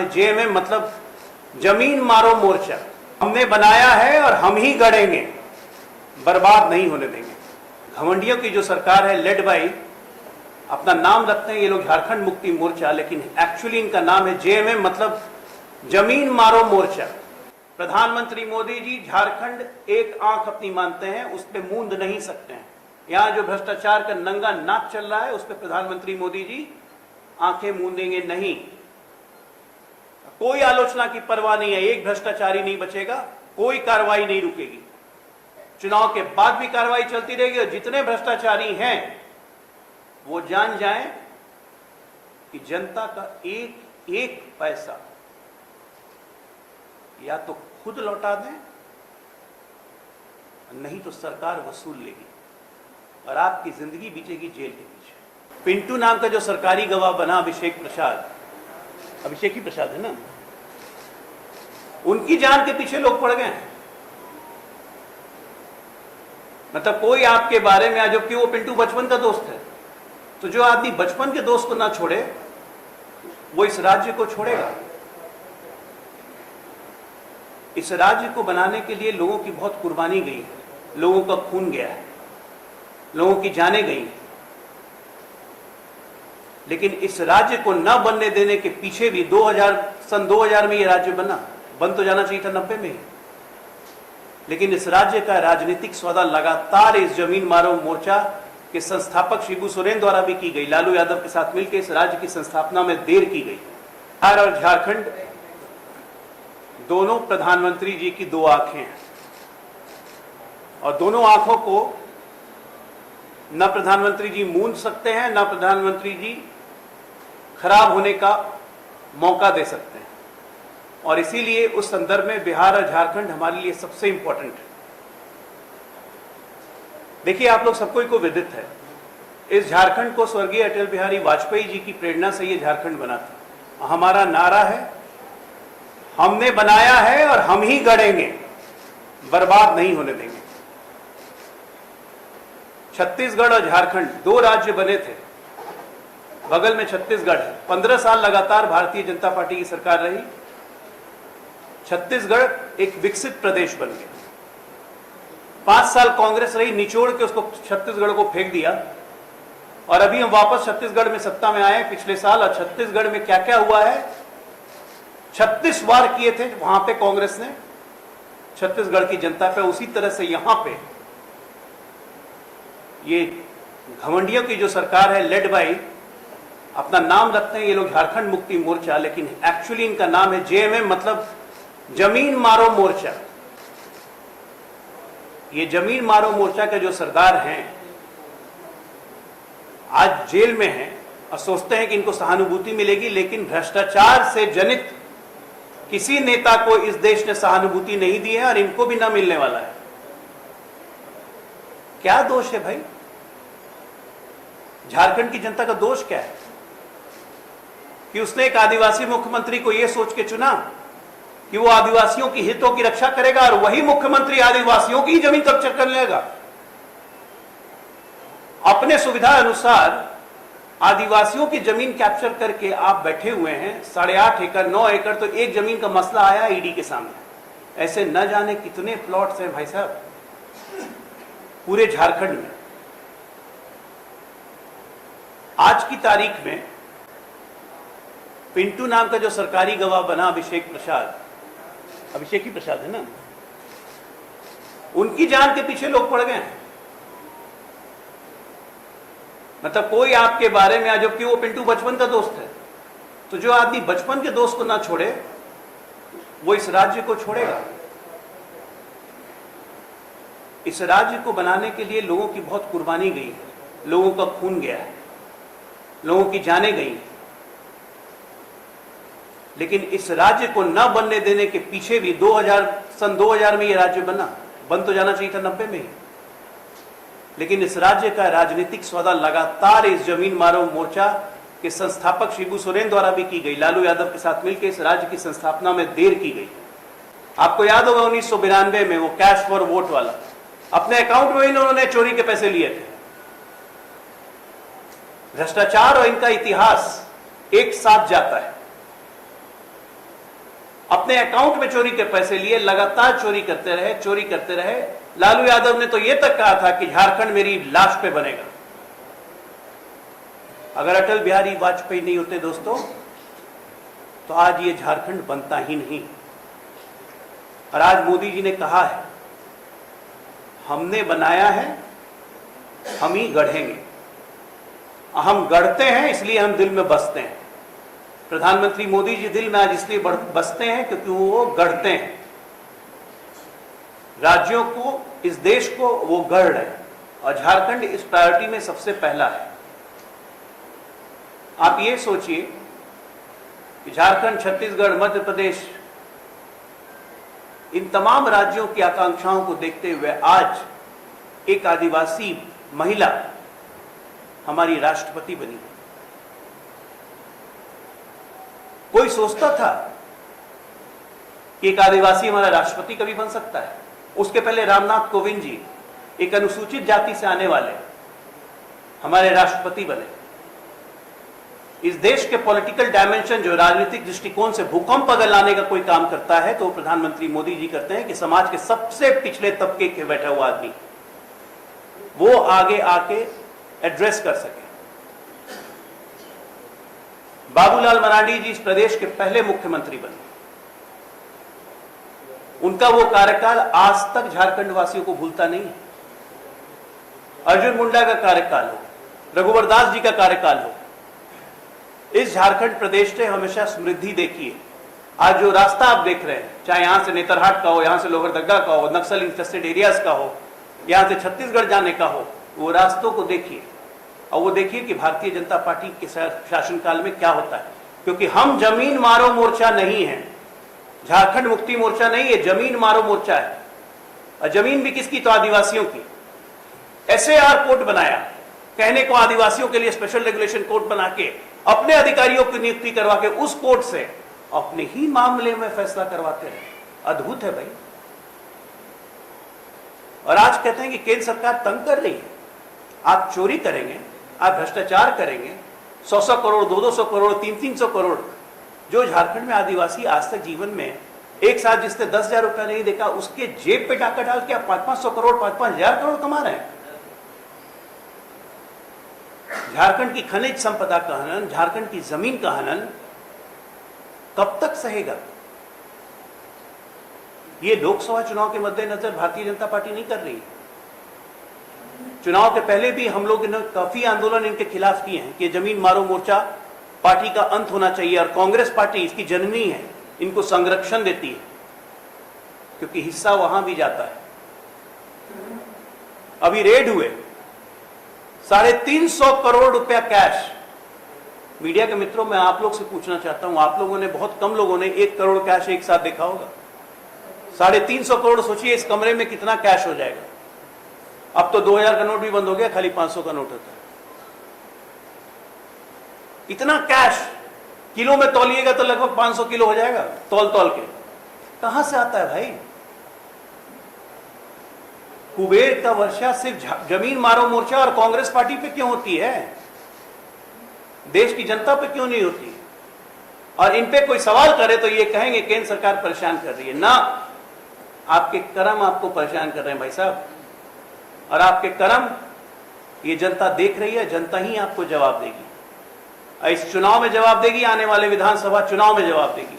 JMM मतलब जमीन मारो मोर्चा हमने बनाया है और हम ही गढ़ेंगे, बर्बाद नहीं होने देंगे। घमंडियों की जो सरकार है, लेड बाई, अपना नाम रखते हैं ये लोग झारखंड मुक्ति मोर्चा, लेकिन एक्चुअली इनका नाम है जेएमएम मतलब जमीन मारो मोर्चा। प्रधानमंत्री मोदी जी झारखंड एक आंख अपनी मानते हैं, उस पर मूंद नहीं सकते हैं। यहां जो भ्रष्टाचार का नंगा नाच चल रहा है उस पर प्रधानमंत्री मोदी जी आंखें मूंदेंगे नहीं। कोई आलोचना की परवाह नहीं है, एक भ्रष्टाचारी नहीं बचेगा, कोई कार्रवाई नहीं रुकेगी। चुनाव के बाद भी कार्रवाई चलती रहेगी और जितने भ्रष्टाचारी हैं वो जान जाएं कि जनता का एक एक पैसा या तो खुद लौटा दें, नहीं तो सरकार वसूल लेगी और आपकी जिंदगी बीतेगी जेल के पीछे। पिंटू नाम का जो सरकारी गवाह बना अभिषेक ही प्रसाद है ना, उनकी जान के पीछे लोग पड़ गए हैं। मतलब कोई आपके बारे में, जबकि वो पिंटू बचपन का दोस्त है, तो जो आदमी बचपन के दोस्त को ना छोड़े वो इस राज्य को छोड़ेगा। इस राज्य को बनाने के लिए लोगों की बहुत कुर्बानी गई है, लोगों का खून गया है, लोगों की जानें गई हैं। लेकिन इस राज्य को न बनने देने के पीछे भी सन 2000 में ये राज्य बन तो जाना चाहिए था 90 में ही। लेकिन इस राज्य का राजनीतिक सौदा लगातार इस जमीन मारो मोर्चा के संस्थापक शिबू सोरेन द्वारा भी की गई। लालू यादव के साथ मिलकर इस राज्य की संस्थापना में देर की गई। बिहार और झारखंड दोनों प्रधानमंत्री जी की दो आंखें हैं और दोनों आंखों को न प्रधानमंत्री जी मूंद सकते हैं, न प्रधानमंत्री जी खराब होने का मौका दे सकते हैं। और इसीलिए उस संदर्भ में बिहार और झारखंड हमारे लिए सबसे इंपॉर्टेंट है। देखिए, आप लोग सबको को विदित है, इस झारखंड को स्वर्गीय अटल बिहारी वाजपेयी जी की प्रेरणा से ये झारखंड बना था। हमारा नारा है, हमने बनाया है और हम ही गढ़ेंगे, बर्बाद नहीं होने देंगे। छत्तीसगढ़ और झारखंड दो राज्य बने थे, बगल में छत्तीसगढ़ है। 15 साल लगातार भारतीय जनता पार्टी की सरकार रही, छत्तीसगढ़ एक विकसित प्रदेश बन गया। 5 साल कांग्रेस रही, निचोड़ के उसको छत्तीसगढ़ को फेंक दिया और अभी हम वापस छत्तीसगढ़ में सत्ता में आए पिछले साल। और छत्तीसगढ़ में क्या क्या हुआ है, 36 वार किए थे वहां पे कांग्रेस ने छत्तीसगढ़ की जनता पे, उसी तरह से यहां पे ये घमंडियों की जो सरकार है, लेड बाई, अपना नाम रखते हैं ये लोग झारखंड मुक्ति मोर्चा, लेकिन एक्चुअली इनका नाम है जेएमएम मतलब जमीन मारो मोर्चा। ये जमीन मारो मोर्चा के जो सरदार हैं आज जेल में हैं और सोचते हैं कि इनको सहानुभूति मिलेगी, लेकिन भ्रष्टाचार से जनित किसी नेता को इस देश ने सहानुभूति नहीं दी है और इनको भी ना मिलने वाला है। क्या दोष है भाई? झारखंड की जनता का दोष क्या है कि उसने एक आदिवासी मुख्यमंत्री को यह सोच के चुना कि वो आदिवासियों की हितों की रक्षा करेगा और वही मुख्यमंत्री आदिवासियों की जमीन कैप्चर कर लेगा। अपने सुविधा अनुसार आदिवासियों की जमीन कैप्चर करके आप बैठे हुए हैं। 8.5 एकड़ 9 एकड़ तो एक जमीन का मसला आया ईडी के सामने। ऐसे न जाने कितने प्लॉट्स हैं भाई साहब पूरे झारखंड में। आज की तारीख में पिंटू नाम का जो सरकारी गवाह बना अभिषेक ही प्रसाद है ना, उनकी जान के पीछे लोग पड़ गए हैं। मतलब कोई आपके बारे में, जबकि वो पिंटू बचपन का दोस्त है, तो जो आदमी बचपन के दोस्त को ना छोड़े वो इस राज्य को छोड़ेगा। इस राज्य को बनाने के लिए लोगों की बहुत कुर्बानी गई है, लोगों का खून गया है, लोगों की जानें गई हैं। लेकिन इस राज्य को न बनने देने के पीछे भी सन 2000 में ये राज्य बन तो जाना चाहिए था 90 में ही। लेकिन इस राज्य का राजनीतिक सौदा लगातार इस जमीन मारो मोर्चा के संस्थापक शिबू सोरेन द्वारा भी की गई। लालू यादव के साथ मिलकर इस राज्य की संस्थापना में देर की गई। आपको याद होगा 1992 में वो कैश फॉर वोट वाला, अपने अकाउंट में इन्होंने चोरी के पैसे लिए थे। भ्रष्टाचार और इनका इतिहास एक साथ जाता है। अपने अकाउंट में चोरी के पैसे लिए, लगातार चोरी करते रहे। लालू यादव ने तो यह तक कहा था कि झारखंड मेरी लाश पे बनेगा। अगर अटल बिहारी वाजपेयी नहीं होते दोस्तों, तो आज ये झारखंड बनता ही नहीं। और आज मोदी जी ने कहा है, हमने बनाया है, हम ही गढ़ेंगे। हम गढ़ते हैं इसलिए हम दिल में बसते हैं। प्रधानमंत्री मोदी जी दिल में आज इसलिए बसते हैं क्योंकि वो गढ़ते हैं राज्यों को, इस देश को वो गढ़ रहे हैं, और झारखंड इस प्रायोरिटी में सबसे पहला है। आप ये सोचिए कि झारखंड, छत्तीसगढ़, मध्य प्रदेश, इन तमाम राज्यों की आकांक्षाओं को देखते हुए आज एक आदिवासी महिला हमारी राष्ट्रपति बनी। कोई सोचता था कि एक आदिवासी हमारा राष्ट्रपति कभी बन सकता है? उसके पहले रामनाथ कोविंद जी, एक अनुसूचित जाति से आने वाले, हमारे राष्ट्रपति बने। इस देश के पॉलिटिकल डायमेंशन, जो राजनीतिक दृष्टिकोण से भूकंप अगर लाने का कोई काम करता है तो प्रधानमंत्री मोदी जी करते हैं कि समाज के सबसे पिछले तबके के बैठा हुआ आदमी वो आगे आके एड्रेस कर सके। बाबूलाल मरांडी जी इस प्रदेश के पहले मुख्यमंत्री बने। उनका वो कार्यकाल आज तक झारखंड वासियों को भूलता नहीं है। अर्जुन मुंडा का कार्यकाल हो, रघुवर दास जी का कार्यकाल हो, इस झारखंड प्रदेश ने हमेशा समृद्धि देखी है। आज जो रास्ता आप देख रहे हैं, चाहे यहां से नेतरहाट का हो, यहां से लोहरदगा का हो, नक्सल इंफेस्टेड एरियाज का हो, यहां से छत्तीसगढ़ जाने का हो, वो रास्तों को देखिए और वो देखिए कि भारतीय जनता पार्टी के शासनकाल में क्या होता है। क्योंकि हम जमीन मारो मोर्चा नहीं है, झारखंड मुक्ति मोर्चा नहीं है, जमीन मारो मोर्चा है। और जमीन भी किसकी? तो आदिवासियों की। SAR कोर्ट बनाया, कहने को आदिवासियों के लिए स्पेशल रेगुलेशन कोर्ट बना के अपने अधिकारियों की नियुक्ति करवा के उस कोर्ट से अपने ही मामले में फैसला करवाते रहे। अद्भुत है भाई। और आज कहते हैं कि केंद्र सरकार तंग कर रही है, आप चोरी करेंगे, आप भ्रष्टाचार करेंगे, 100-100 करोड़, 200-200 करोड़, 300-300 करोड़। जो झारखंड में आदिवासी आज तक जीवन में एक साथ जिसने 10,000 रुपया नहीं देखा, उसके जेब पे डाका डाल के आप 500-500 करोड़, 5,000 करोड़ कमा रहे हैं। झारखंड की खनिज संपदा का हनन, झारखंड की जमीन का हनन कब तक सहेगा? ये लोकसभा चुनाव के मद्देनजर भारतीय जनता पार्टी नहीं कर रही। चुनाव के पहले भी हम लोग ने काफी आंदोलन इनके खिलाफ किए हैं कि जमीन मारो मोर्चा पार्टी का अंत होना चाहिए। और कांग्रेस पार्टी इसकी जननी है, इनको संरक्षण देती है क्योंकि हिस्सा वहां भी जाता है। अभी रेड हुए 350 करोड़ रुपया कैश। मीडिया के मित्रों, मैं आप लोग से पूछना चाहता हूं, आप लोगों ने, बहुत कम लोगों ने 1 करोड़ कैश एक साथ देखा होगा। 350 करोड़, सोचिए इस कमरे में कितना कैश हो जाएगा। अब तो 2000 का नोट भी बंद हो गया, खाली 500 का नोट होता है। इतना कैश किलो में तौलिएगा तो लगभग 500 किलो हो जाएगा, तौल के। कहां से आता है भाई? कुबेर का वर्षा सिर्फ जमीन मारो मोर्चा और कांग्रेस पार्टी पे क्यों होती है? देश की जनता पे क्यों नहीं होती? और इन पे कोई सवाल करे तो ये कहेंगे केंद्र सरकार परेशान कर रही है। ना, आपके कर्म आपको परेशान कर रहे हैं भाई साहब। और आपके कर्म ये जनता देख रही है, जनता ही आपको जवाब देगी। इस चुनाव में जवाब देगी, आने वाले विधानसभा चुनाव में जवाब देगी।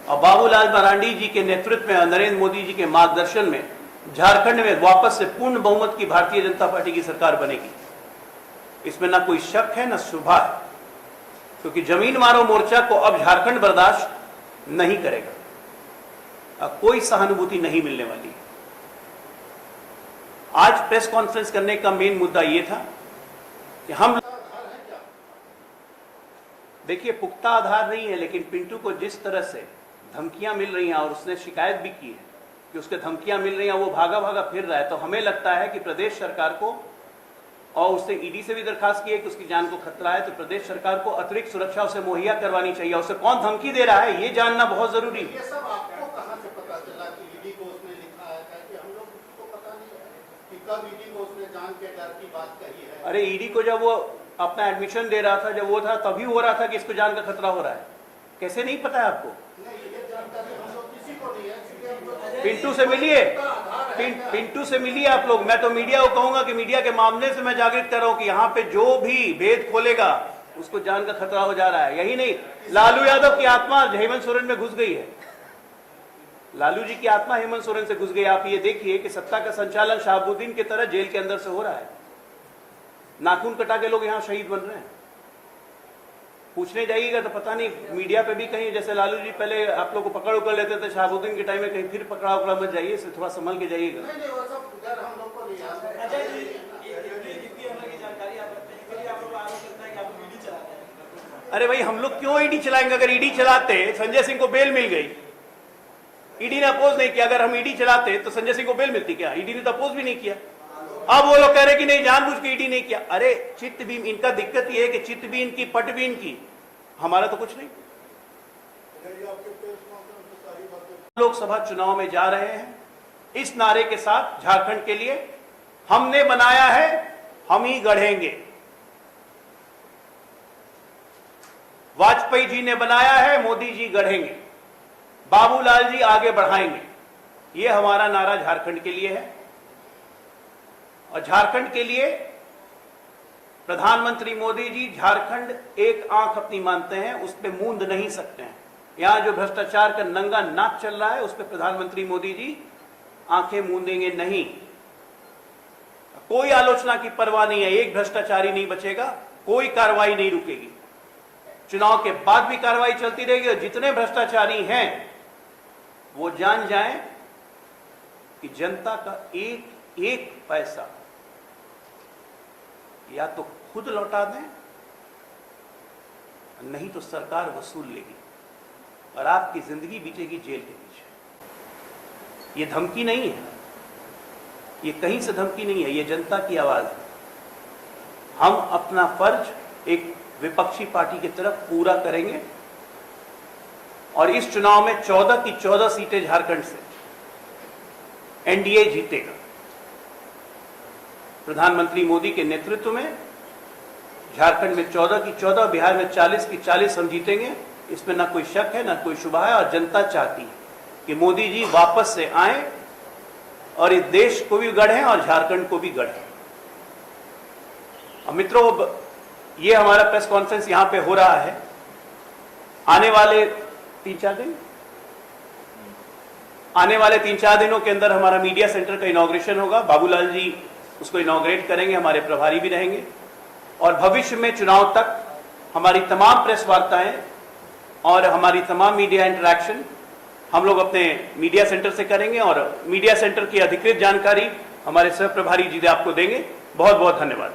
और बाबूलाल मरांडी जी के नेतृत्व में और नरेंद्र मोदी जी के मार्गदर्शन में झारखंड में वापस से पूर्ण बहुमत की भारतीय जनता पार्टी की सरकार बनेगी। इसमें ना कोई शक है ना शुभा है, क्योंकि जमीन मारो मोर्चा को अब झारखंड बर्दाश्त नहीं करेगा। अब कोई सहानुभूति नहीं मिलने वाली है। आज प्रेस कॉन्फ्रेंस करने का मेन मुद्दा यह था कि हम, देखिए पुख्ता आधार नहीं है, लेकिन पिंटू को जिस तरह से धमकियां मिल रही हैं और उसने शिकायत भी की है कि उसके धमकियां मिल रही हैं, वो भागा भागा फिर रहा है, तो हमें लगता है कि प्रदेश सरकार को, और उसने ईडी से भी दरखास्त की है कि उसकी जान को खतरा है, तो प्रदेश सरकार को अतिरिक्त सुरक्षा उसे मुहैया करवानी चाहिए। उसे कौन धमकी दे रहा है ये जानना बहुत जरूरी है। ये सब आपको कहां से पता चला कि ईडी को उसने लिखा है? कि हम लोग को पता नहीं है कि कब ईडी को उसने जान के डर की बात कही है। अरे ईडी को जब वो अपना एडमिशन दे रहा था, जब वो था, तभी हो रहा था कि इसको जान का खतरा हो रहा है। कैसे नहीं पता है आपको? नहीं, ये जानकारी पिंटू से मिलिए, पिंटू से मिलिए आप लोग। मैं तो मीडिया को कहूंगा कि मीडिया के मामले से मैं जागृत कर रहा हूं कि यहां पे जो भी भेद खोलेगा उसको जान का खतरा हो जा रहा है। यही नहीं, लालू यादव की आत्मा हेमंत सोरेन में घुस गई है। लालू जी की आत्मा हेमंत सोरेन से घुस गई। आप ये देखिए कि सत्ता का संचालन शहाबुद्दीन की तरह जेल के अंदर से हो रहा है। नाखून कटा के लोग यहां शहीद बन रहे हैं। पूछने जाइएगा तो पता नहीं मीडिया पे भी कहीं, जैसे लालू जी पहले आप लोग को पकड़ उकड़ लेते थे शहाबुद्दीन के टाइम में, कहीं फिर पकड़ा उकड़ा मत जाइए, इसे थोड़ा संभल के जाइएगा। नहीं वो सब डर हम लोग को नहीं आता। अरे भाई हम लोग क्यों ईडी चलाएंगे? अगर ईडी चलाते, संजय सिंह को बेल मिल गई, ईडी ने अपोज नहीं किया। अगर हम ईडी चलाते तो संजय सिंह को बेल मिलती क्या? ईडी ने तो अपोज भी नहीं किया। अब वो लोग कह रहे कि नहीं जानबूझ के ईडी नहीं किया। अरे चित्त भी इनका दिक्कत ये है कि चित्त भी इनकी पट भी इनकी, हमारा तो कुछ नहीं। लोकसभा चुनाव में जा रहे हैं इस नारे के साथ, झारखंड के लिए हमने बनाया है, हम ही गढ़ेंगे। वाजपेयी जी ने बनाया है, मोदी जी गढ़ेंगे, बाबूलाल जी आगे बढ़ाएंगे। ये हमारा नारा झारखंड के लिए है। और झारखंड के लिए प्रधानमंत्री मोदी जी झारखंड एक आंख अपनी मानते हैं, उस पर मूंद नहीं सकते हैं। यहां जो भ्रष्टाचार का नंगा नाच चल रहा है उस पर प्रधानमंत्री मोदी जी आंखें मूंदेंगे नहीं। कोई आलोचना की परवाह नहीं है, एक भ्रष्टाचारी नहीं बचेगा, कोई कार्रवाई नहीं रुकेगी। चुनाव के बाद भी कार्रवाई चलती रहेगी और जितने भ्रष्टाचारी हैं वो जान जाएं कि जनता का एक एक पैसा या तो खुद लौटा दें, नहीं तो सरकार वसूल लेगी और आपकी जिंदगी बीतेगी जेल के पीछे। ये धमकी नहीं है, ये कहीं से धमकी नहीं है, ये जनता की आवाज है। हम अपना फर्ज एक विपक्षी पार्टी की तरफ पूरा करेंगे और इस चुनाव में 14 की 14 सीटें झारखंड से एनडीए जीतेगा। प्रधानमंत्री मोदी के नेतृत्व में झारखंड में 14 की 14, बिहार में 40 की 40 हम जीतेंगे। इसमें ना कोई शक है, ना कोई शुबा है। और जनता चाहती है कि मोदी जी वापस से आए और इस देश को भी गढ़ें और झारखंड को भी गढ़ें। अब मित्रों, ये हमारा प्रेस कॉन्फ्रेंस यहां पे हो रहा है। आने वाले 3-4 दिनों के अंदर हमारा मीडिया सेंटर का इनॉग्रेशन होगा। बाबूलाल जी उसको इनॉग्रेट करेंगे, हमारे प्रभारी भी रहेंगे। और भविष्य में चुनाव तक हमारी तमाम प्रेस वार्ताएं और हमारी तमाम मीडिया इंटरैक्शन हम लोग अपने मीडिया सेंटर से करेंगे और मीडिया सेंटर की अधिकृत जानकारी हमारे सह प्रभारी जी आपको देंगे। बहुत बहुत धन्यवाद।